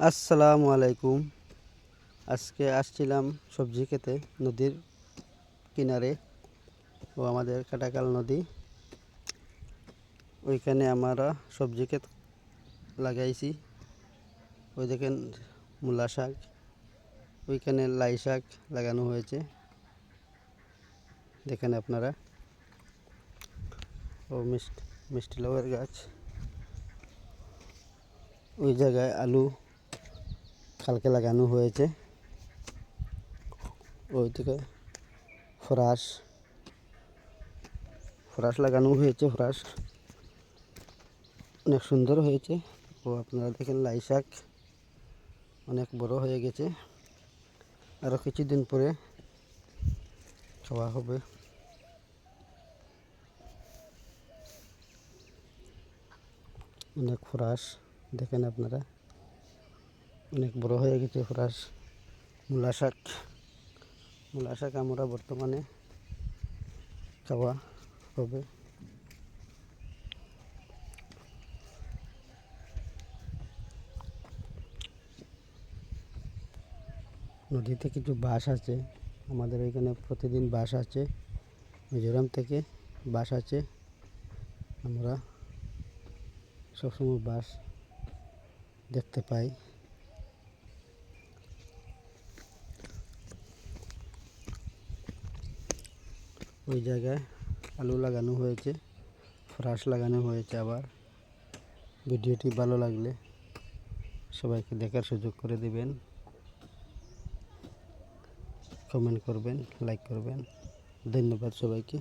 আসসালামু আলাইকুম। আজকে আসছিলাম সবজি খেতে নদীর কিনারে ও আমাদের কাটাখাল নদী। ওইখানে আমরা সবজি ক্ষেত লাগাইছি। ওই দেখেন মূলা শাক, ওইখানে লাই শাক লাগানো হয়েছে, দেখেন আপনারা। ও মিষ্টি লাউয়ের গাছ। ওই জায়গায় আলু কালকে লাগানো হয়েছে। ওই থেকে ফ্রাস লাগানো হয়েছে। ফ্রাস অনেক সুন্দর হয়েছে। ও আপনারা দেখেন লাই শাক অনেক বড় হয়ে গেছে, আরও কিছুদিন পরে খাওয়া হবে। অনেক ফ্রাস দেখেন আপনারা, অনেক বড় হয়ে গেছে ফ্রাস। মূলা শাক আমরা বর্তমানে খাওয়া হবে। নদীতে কিছু বাস আছে, আমাদের এখানে প্রতিদিন বাস আছে। মিজোরাম থেকে বাস আছে, আমরা সবসময় বাস দেখতে পাই। ওই জায়গায় আলু লাগানো হয়েছে, ফ্রাস লাগানো হয়েছে। আবার ভিডিওটি ভালো লাগলে সবাইকে দেখার সুযোগ করে দিবেন, কমেন্ট করবেন, লাইক করবেন। ধন্যবাদ সবাইকে।